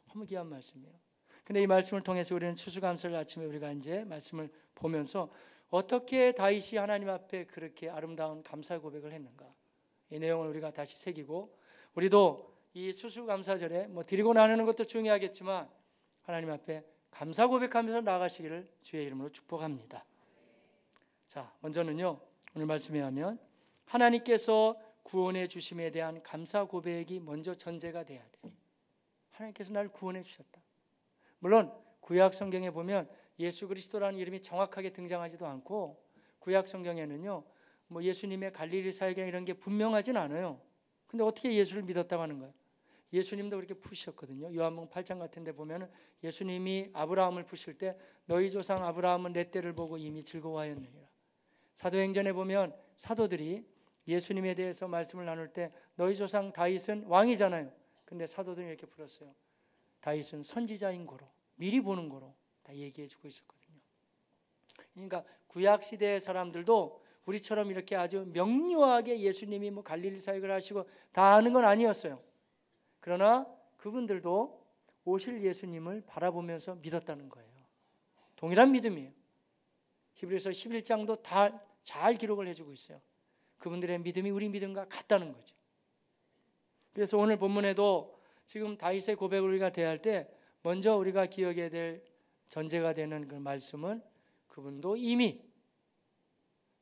너무 귀한 말씀이에요. 근데 이 말씀을 통해서 우리는 추수감사를 아침에 우리가 이제 말씀을 보면서 어떻게 다윗이 하나님 앞에 그렇게 아름다운 감사 고백을 했는가? 이 내용을 우리가 다시 새기고 우리도 이 추수감사절에 뭐 드리고 나누는 것도 중요하겠지만 하나님 앞에 감사 고백하면서 나아가시기를 주의 이름으로 축복합니다. 자, 먼저는요. 오늘 말씀에 하면 하나님께서 구원해 주심에 대한 감사 고백이 먼저 전제가 돼야 돼요. 하나님께서 나를 구원해 주셨다. 물론 구약 성경에 보면 예수 그리스도라는 이름이 정확하게 등장하지도 않고 구약 성경에는요, 뭐 예수님의 갈릴리 사역이나 이런 게 분명하진 않아요. 근데 어떻게 예수를 믿었다고 하는 거예요? 예수님도 그렇게 푸셨거든요. 요한복음 8장 같은 데 보면 예수님이 아브라함을 푸실 때 너희 조상 아브라함은 내 때를 보고 이미 즐거워하였느니라. 사도행전에 보면 사도들이 예수님에 대해서 말씀을 나눌 때 너희 조상 다윗은 왕이잖아요. 근데 사도들이 이렇게 풀었어요. 다윗은 선지자인 거로, 미리 보는 거로 다 얘기해 주고 있었거든요. 그러니까 구약 시대의 사람들도 우리처럼 이렇게 아주 명료하게 예수님이 뭐 갈릴리 사역을 하시고 다 아는 건 아니었어요. 그러나 그분들도 오실 예수님을 바라보면서 믿었다는 거예요. 동일한 믿음이에요. 히브리서 11장도 다 잘 기록을 해주고 있어요. 그분들의 믿음이 우리 믿음과 같다는 거죠. 그래서 오늘 본문에도 지금 다윗의 고백을 우리가 대할 때 먼저 우리가 기억해야 될 전제가 되는 그 말씀은 그분도 이미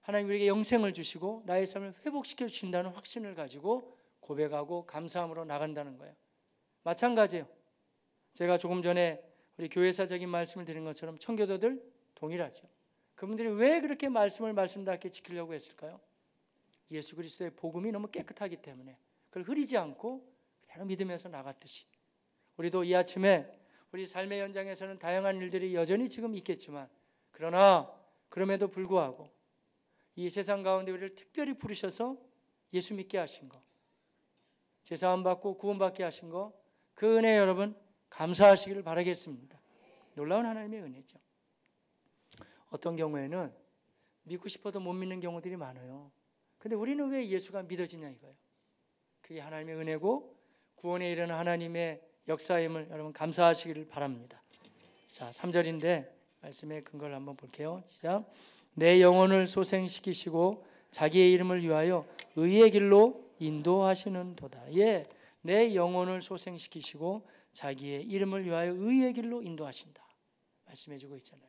하나님 우리에게 영생을 주시고 나의 삶을 회복시켜 주신다는 확신을 가지고 고백하고 감사함으로 나간다는 거예요. 마찬가지예요. 제가 조금 전에 우리 교회사적인 말씀을 드린 것처럼 청교도들 동일하죠. 그분들이 왜 그렇게 말씀을 말씀답게 지키려고 했을까요? 예수 그리스도의 복음이 너무 깨끗하기 때문에 그걸 흐리지 않고 그대로 믿으면서 나갔듯이 우리도 이 아침에 우리 삶의 현장에서는 다양한 일들이 여전히 지금 있겠지만 그러나 그럼에도 불구하고 이 세상 가운데 우리를 특별히 부르셔서 예수 믿게 하신 거, 제사함 받고 구원받게 하신 거, 그 은혜 여러분 감사하시기를 바라겠습니다. 놀라운 하나님의 은혜죠. 어떤 경우에는 믿고 싶어도 못 믿는 경우들이 많아요. 근데 우리는 왜 예수가 믿어지냐 이거예요. 그게 하나님의 은혜고 구원에 이르는 하나님의 역사임을 여러분 감사하시기를 바랍니다. 자, 3절인데 말씀의 근거를 한번 볼게요. 시작. 내 영혼을 소생시키시고 자기의 이름을 위하여 의의 길로 인도하시는 도다. 예, 내 영혼을 소생시키시고 자기의 이름을 위하여 의의 길로 인도하신다. 말씀해 주고 있잖아요.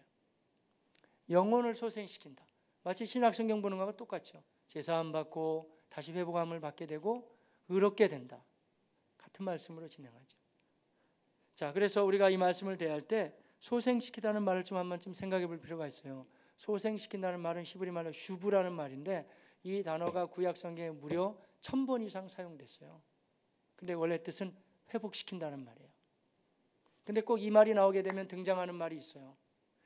영혼을 소생시킨다. 마치 신약성경 보는 것과 똑같죠. 제사함 받고 다시 회복함을 받게 되고 의롭게 된다. 같은 말씀으로 진행하죠. 자, 그래서 우리가 이 말씀을 대할 때 소생시키다는 말을 좀 한번 좀 생각해 볼 필요가 있어요. 소생시킨다는 말은 히브리 말로 슈브라는 말인데 이 단어가 구약 성경에 무려 1000번 이상 사용됐어요. 근데 원래 뜻은 회복시킨다는 말이에요. 근데 꼭 이 말이 나오게 되면 등장하는 말이 있어요.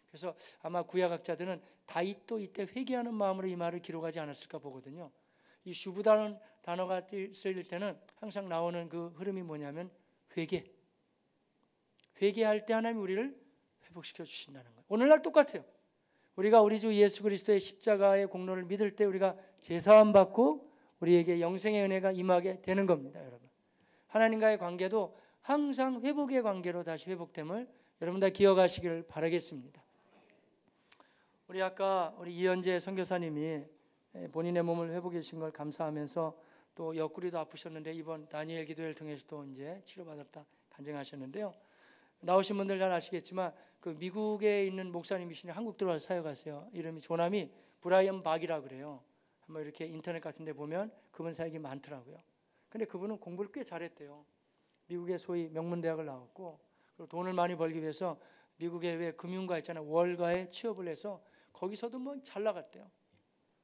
그래서 아마 구약학자들은 다윗도 이때 회개하는 마음으로 이 말을 기록하지 않았을까 보거든요. 이 슈브다는 단어가 쓰일 때는 항상 나오는 그 흐름이 뭐냐면 회개할 때 하나님이 우리를 회복시켜 주신다는 거예요. 오늘날 똑같아요. 우리가 우리 주 예수 그리스도의 십자가의 공로를 믿을 때 우리가 제사함 받고 우리에게 영생의 은혜가 임하게 되는 겁니다, 여러분. 하나님과의 관계도 항상 회복의 관계로 다시 회복됨을 여러분 다 기억하시기를 바라겠습니다. 우리 아까 우리 이현재 선교사님이 본인의 몸을 회복해 주신 걸 감사하면서 또 옆구리도 아프셨는데 이번 다니엘 기도회를 통해서 또 이제 치료받았다 간증하셨는데요. 나오신 분들 잘 아시겠지만 그 미국에 있는 목사님이시니 한국 들어와서 사역하세요. 이름이 조남이 브라이언 박이라 그래요. 한번 이렇게 인터넷 같은 데 보면 그분 사역이 많더라고요. 근데 그분은 공부를 꽤 잘했대요. 미국의 소위 명문대학을 나왔고 그리고 돈을 많이 벌기 위해서 미국의 왜 금융가 있잖아요. 월가에 취업을 해서 거기서도 뭐 잘 나갔대요.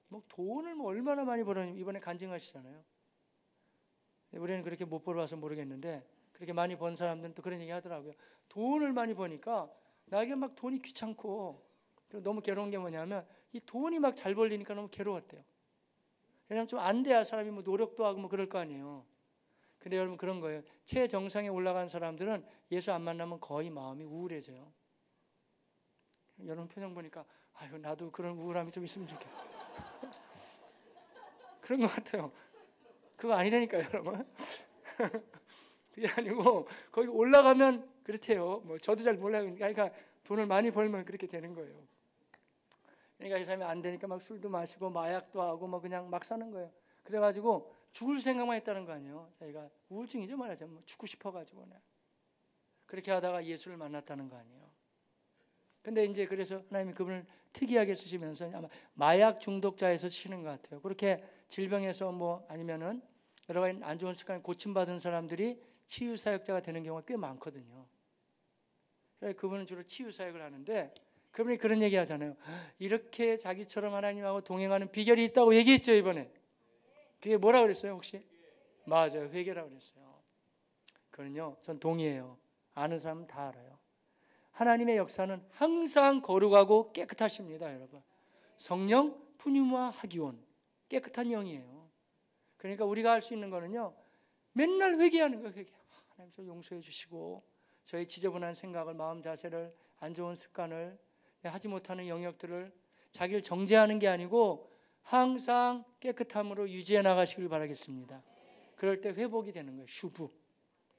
뭐 돈을 뭐 얼마나 많이 벌었는지 이번에 간증하시잖아요. 우리는 그렇게 못 벌어봐서 모르겠는데 그렇게 많이 번 사람들은 또 그런 얘기 하더라고요. 돈을 많이 버니까 나에게 막 돈이 귀찮고 너무 괴로운 게 뭐냐면 이 돈이 막 잘 벌리니까 너무 괴로웠대요. 왜냐하면 좀 안 돼야 사람이 뭐 노력도 하고 뭐 그럴 거 아니에요. 근데 여러분 그런 거예요. 최정상에 올라간 사람들은 예수 안 만나면 거의 마음이 우울해져요. 여러분 표정 보니까 아유 나도 그런 우울함이 좀 있으면 좋겠다. 그런 것 같아요. 그거 아니라니까요, 여러분. 그게 아니고 거기 올라가면 그렇대요. 뭐 저도 잘 몰라요. 그러니까 돈을 많이 벌면 그렇게 되는 거예요. 그러니까 이 사람이 안 되니까 막 술도 마시고 마약도 하고 뭐 그냥 막 사는 거예요. 그래가지고 죽을 생각만 했다는 거 아니에요. 자기가 우울증이죠 말하자면 뭐 죽고 싶어가지고 그렇게 하다가 예수를 만났다는 거 아니에요. 근데 이제 그래서 하나님이 그분을 특이하게 쓰시면서 아마 마약 중독자에서 쓰시는 것 같아요. 그렇게 질병에서 뭐 아니면은 여러 가지 안 좋은 습관 고침받은 사람들이 치유 사역자가 되는 경우가 꽤 많거든요. 그분은 주로 치유 사역을 하는데 그분이 그런 얘기 하잖아요. 이렇게 자기처럼 하나님하고 동행하는 비결이 있다고 얘기했죠, 이번에. 그게 뭐라 그랬어요, 혹시? 맞아요, 회개라고 그랬어요. 그건요, 전 동의해요. 아는 사람은 다 알아요. 하나님의 역사는 항상 거룩하고 깨끗하십니다, 여러분. 성령 푸뉴마 하기온, 깨끗한 영이에요. 그러니까 우리가 할 수 있는 거는요, 맨날 회개하는 거예요. 회개. 하나님 저 용서해 주시고, 저의 지저분한 생각을, 마음 자세를, 안 좋은 습관을, 하지 못하는 영역들을 자기를 정죄하는 게 아니고 항상 깨끗함으로 유지해 나가시길 바라겠습니다. 그럴 때 회복이 되는 거예요. 슈부.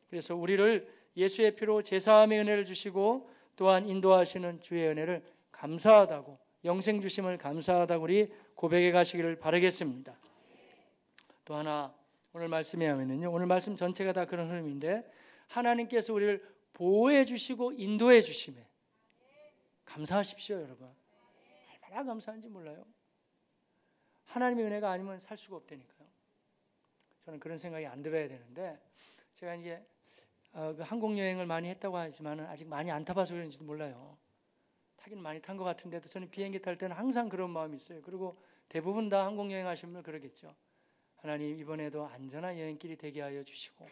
그래서 우리를 예수의 피로 제사함의 은혜를 주시고 또한 인도하시는 주의 은혜를 감사하다고, 영생 주심을 감사하다고 우리 고백해 가시기를 바라겠습니다. 또 하나 오늘 말씀에 하면은요, 오늘 말씀 전체가 다 그런 흐름인데, 하나님께서 우리를 보호해 주시고 인도해 주심에 감사하십시오, 여러분. 얼마나 감사한지 몰라요. 하나님의 은혜가 아니면 살 수가 없다니까요. 저는 그런 생각이 안 들어야 되는데, 제가 이제 그 항공 여행을 많이 했다고 하지만 아직 많이 안 타봐서 그런지도 몰라요. 타긴 많이 탄 것 같은데도 저는 비행기 탈 때는 항상 그런 마음이 있어요. 그리고 대부분 다 항공 여행 하시는 분 그러겠죠. 하나님, 이번에도 안전한 여행길이 되게 하여 주시고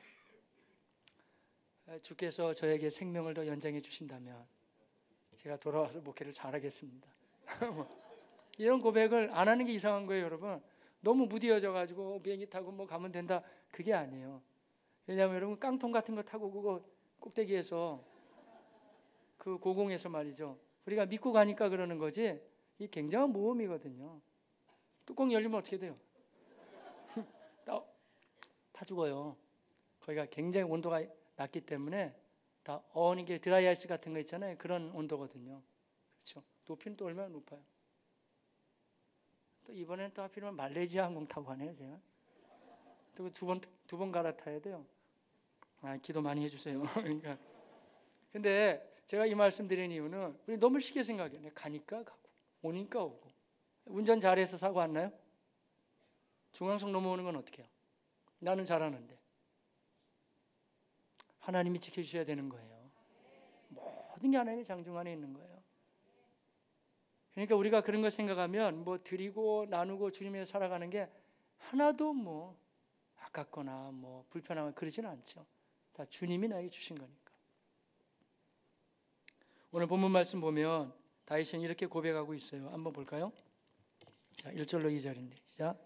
주께서 저에게 생명을 더 연장해 주신다면 제가 돌아와서 목회를 잘하겠습니다. 이런 고백을 안 하는 게 이상한 거예요, 여러분. 너무 무디어져 가지고 비행기 타고 뭐 가면 된다, 그게 아니에요. 왜냐하면 여러분, 깡통 같은 거 타고 그거 꼭대기에서, 그 고공에서 말이죠, 우리가 믿고 가니까 그러는 거지, 이 굉장한 모험이거든요. 뚜껑 열리면 어떻게 돼요? 다 죽어요. 거기가 굉장히 온도가 낮기 때문에 다 어원인 게 드라이 아이스 같은 거 있잖아요. 그런 온도거든요. 그렇죠. 높이는 또 얼마나 높아요. 또 이번엔 또 하필이면 말레이시아 항공 타고 가네요, 제가. 또 두 번 갈아타야 돼요. 기도 많이 해주세요. 그러니까. 근데 제가 이 말씀 드린 이유는, 우리 너무 쉽게 생각해요. 가니까 가고, 오니까 오고. 운전 잘해서 사고 안 나요? 중앙선 넘어오는 건 어떻게 해요? 나는 잘하는데. 하나님이 지켜주셔야 되는 거예요. 모든 게 하나님의 장중 안에 있는 거예요. 그러니까 우리가 그런 걸 생각하면 뭐 드리고 나누고 주님의 살아가는 게 하나도 뭐 아깝거나 뭐 불편하거나 그러지는 않죠. 다 주님이 나에게 주신 거니까. 오늘 본문 말씀 보면 다윗은 이렇게 고백하고 있어요. 한번 볼까요? 자, 1절로 2절인데 시작.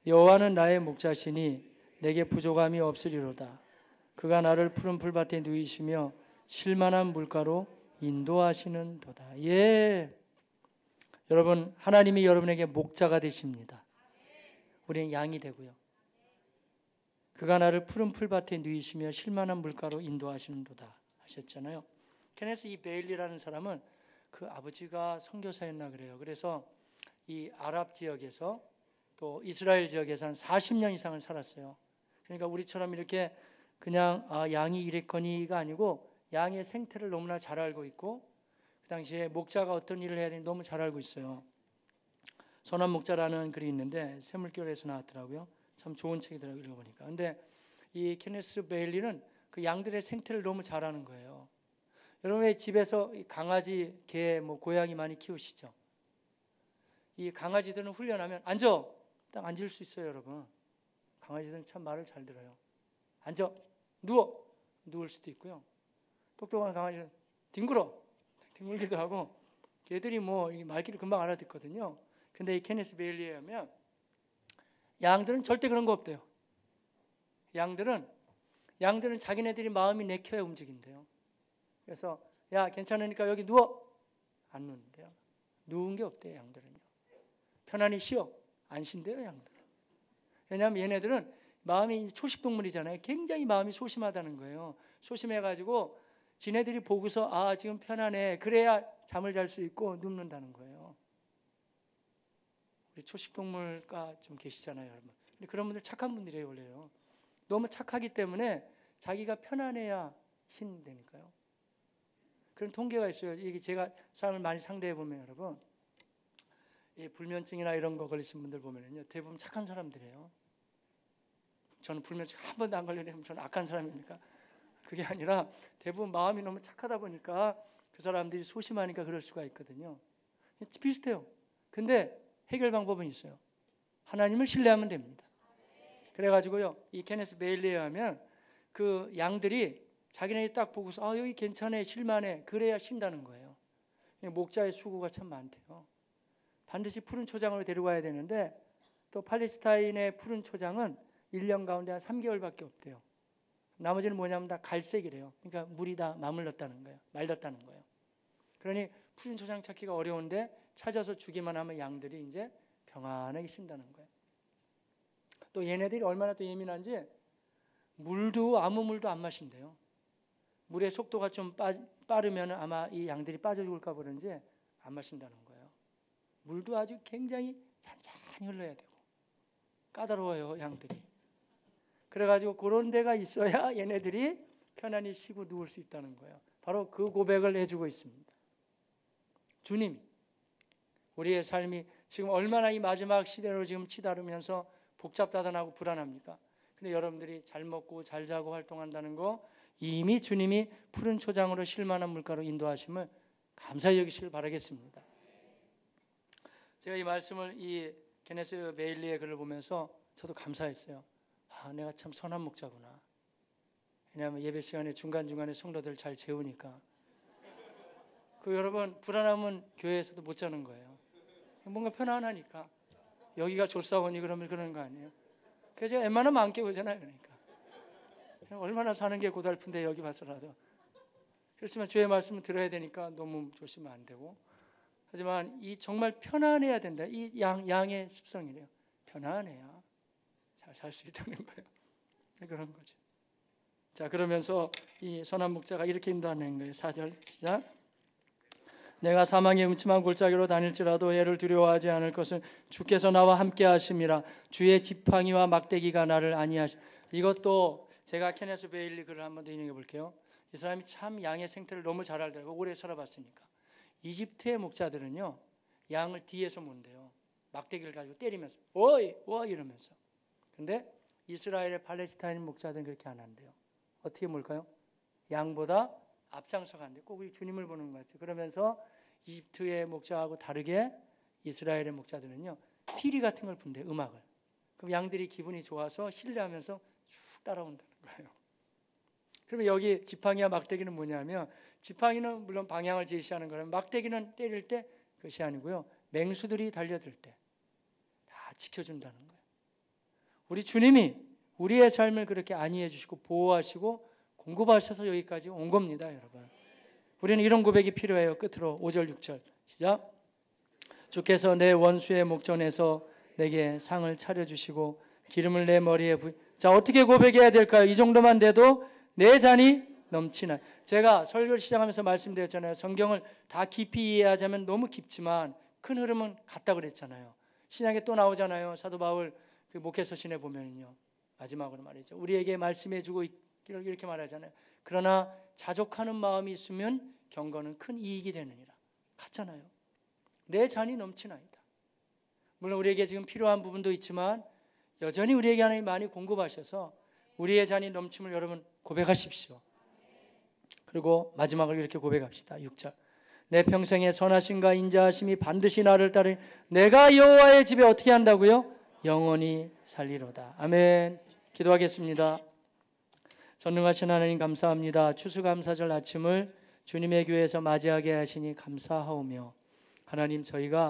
여호와는 나의 목자시니 내게 부족함이 없으리로다. 그가 나를 푸른 풀밭에 누이시며 쉴만한 물가로 인도하시는도다. 예, 여러분, 하나님이 여러분에게 목자가 되십니다. 우리는 양이 되고요. 그가 나를 푸른 풀밭에 누이시며 쉴만한 물가로 인도하시는도다 하셨잖아요. 케네스 이 베일리라는 사람은 그 아버지가 선교사였나 그래요. 그래서 이 아랍 지역에서 또 이스라엘 지역에서 한 40년 이상을 살았어요. 그러니까 우리처럼 이렇게 그냥 양이 이랬거니가 아니고 양의 생태를 너무나 잘 알고 있고, 그 당시에 목자가 어떤 일을 해야 되는지 너무 잘 알고 있어요. 선한 목자라는 글이 있는데 샘물교회에서 나왔더라고요. 참 좋은 책이더라고요, 읽어보니까. 근데 이 케네스 베일리는 그 양들의 생태를 너무 잘 아는 거예요. 여러분의 집에서 강아지, 개, 뭐 고양이 많이 키우시죠? 이 강아지들은 훈련하면 앉아! 딱 앉을 수 있어요, 여러분. 강아지들은 참 말을 잘 들어요. 앉아! 누워! 누울 수도 있고요. 똑똑한 강아지는 뒹굴어! 뒹굴기도 하고, 걔들이 뭐 말귀를 금방 알아듣거든요. 근데 이 케네스 베일리에 하면 양들은 절대 그런 거 없대요. 양들은 자기네들이 마음이 내켜야 움직인대요. 그래서 야, 괜찮으니까 여기 누워! 안 누운대요. 누운 게 없대요, 양들은요. 편안히 쉬어. 안 쉰대요, 양들은. 왜냐하면 얘네들은 마음이 초식동물이잖아요. 굉장히 마음이 소심하다는 거예요. 소심해가지고 지네들이 보고서 지금 편안해. 그래야 잠을 잘 수 있고 눕는다는 거예요. 우리 초식동물과 좀 계시잖아요, 여러분. 근데 그런 분들 착한 분들이에요, 원래요. 너무 착하기 때문에 자기가 편안해야 신다니까요. 그런 통계가 있어요. 이게 제가 사람을 많이 상대해 보면 여러분, 이 불면증이나 이런 거 걸리신 분들 보면요, 대부분 착한 사람들이에요. 저는 불면증 한 번도 안 걸리면 저는 악한 사람입니까? 그게 아니라 대부분 마음이 너무 착하다 보니까 그 사람들이 소심하니까 그럴 수가 있거든요. 비슷해요. 근데 해결 방법은 있어요. 하나님을 신뢰하면 됩니다. 그래가지고요, 이 케네스 베일리에 하면 그 양들이 자기네들이 딱 보고서 여기 괜찮아, 쉴만해, 그래야 쉰다는 거예요. 목자의 수고가 참 많대요. 반드시 푸른 초장으로 데려가야 되는데 또 팔레스타인의 푸른 초장은 1년 가운데 한 3개월밖에 없대요. 나머지는 뭐냐면 다 갈색이래요. 그러니까 물이 다 말랐다는 거예요. 그러니 푸른 초장 찾기가 어려운데 찾아서 주기만 하면 양들이 이제 평안하게 쉰다는 거예요. 또 얘네들이 얼마나 또 예민한지 아무 물도 안 마신대요. 물의 속도가 좀 빠르면 아마 이 양들이 빠져 죽을까 그런지 안 마신다는 거예요. 물도 아주 굉장히 잔잔히 흘러야 되고 까다로워요, 양들이. 그래가지고 그런 데가 있어야 얘네들이 편안히 쉬고 누울 수 있다는 거예요. 바로 그 고백을 해주고 있습니다. 주님, 우리의 삶이 지금 얼마나 이 마지막 시대로 지금 치달으면서 복잡다단하고 불안합니까? 근데 여러분들이 잘 먹고 잘 자고 활동한다는 거 이미 주님이 푸른 초장으로 쉴만한 물가로 인도하심을 감사히 여기시길 바라겠습니다. 제가 이 말씀을 이 케네스 베일리의 글을 보면서 저도 감사했어요. 내가 참 선한 목자구나. 왜냐하면 예배 시간에 중간중간에 성도들 잘 재우니까. 여러분 불안하면 교회에서도 못 자는 거예요. 뭔가 편안하니까. 여기가 졸사원이 그러면 그러는 거 아니에요? 그래서 제가 웬만하면 안 깨우잖아요. 그러니까 얼마나 사는 게 고달픈데 여기 봐서라도. 그렇지만 주의 말씀을 들어야 되니까 너무 조심하면 안 되고. 하지만 이 정말 편안해야 된다. 이 양의 습성이래요. 편안해야 잘 살 수 있다는 거예요. 그런 거죠. 자, 그러면서 이 선한 목자가 이렇게 인도하는 거예요. 4절 시작. 내가 사망의 음침한 골짜기로 다닐지라도 해를 두려워하지 않을 것은 주께서 나와 함께 하심이라. 주의 지팡이와 막대기가 나를 안위하시. 이것도 제가 케네스 베일리 글을 한번 더 인용해 볼게요. 이 사람이 참 양의 생태를 너무 잘 알더라고요. 오래 살아봤으니까. 이집트의 목자들은요, 양을 뒤에서 문대요. 막대기를 가지고 때리면서 오이 이러면서. 근데 이스라엘의 팔레스타인 목자들은 그렇게 안 한대요. 어떻게 뭘까요? 양보다 앞장서 간대요. 꼭 우리 주님을 보는 것 같아요. 그러면서 이집트의 목자하고 다르게 이스라엘의 목자들은요, 피리 같은 걸 분대요. 음악을. 그럼 양들이 기분이 좋아서 신뢰하면서 쭉 따라온다는 거예요. 그러면 여기 지팡이와 막대기는 뭐냐면, 지팡이는 물론 방향을 제시하는 거라면 막대기는 때릴 때 그것이 아니고요, 맹수들이 달려들 때 다 지켜준다는 거예요. 우리 주님이 우리의 삶을 그렇게 안위해 주시고 보호하시고 공급하셔서 여기까지 온 겁니다, 여러분. 우리는 이런 고백이 필요해요. 끝으로 5절 6절 시작. 주께서 내 원수의 목전에서 내게 상을 차려주시고 기름을 내 머리에 자, 어떻게 고백해야 될까요? 이 정도만 돼도 내 잔이 넘치나. 제가 설교를 시작하면서 말씀드렸잖아요. 성경을 다 깊이 이해하자면 너무 깊지만 큰 흐름은 같다 그랬잖아요. 신약에 또 나오잖아요. 사도 바울 그 목회 서신에 보면요, 마지막으로 말이죠, 우리에게 말씀해주고 있기를 이렇게 말하잖아요. 그러나 자족하는 마음이 있으면 경건은 큰 이익이 되느니라. 같잖아요. 내 잔이 넘치나이다. 물론 우리에게 지금 필요한 부분도 있지만 여전히 우리에게 하나님 많이 공급하셔서 우리의 잔이 넘침을 여러분 고백하십시오. 그리고 마지막으로 이렇게 고백합시다. 6절. 내 평생의 선하심과 인자하심이 반드시 나를 따르 내가 여호와의 집에 어떻게 한다고요? 영원히 살리로다. 아멘. 기도하겠습니다. 전능하신 하나님 감사합니다. 추수감사절 아침을 주님의 교회에서 맞이하게 하시니 감사하오며, 하나님 저희가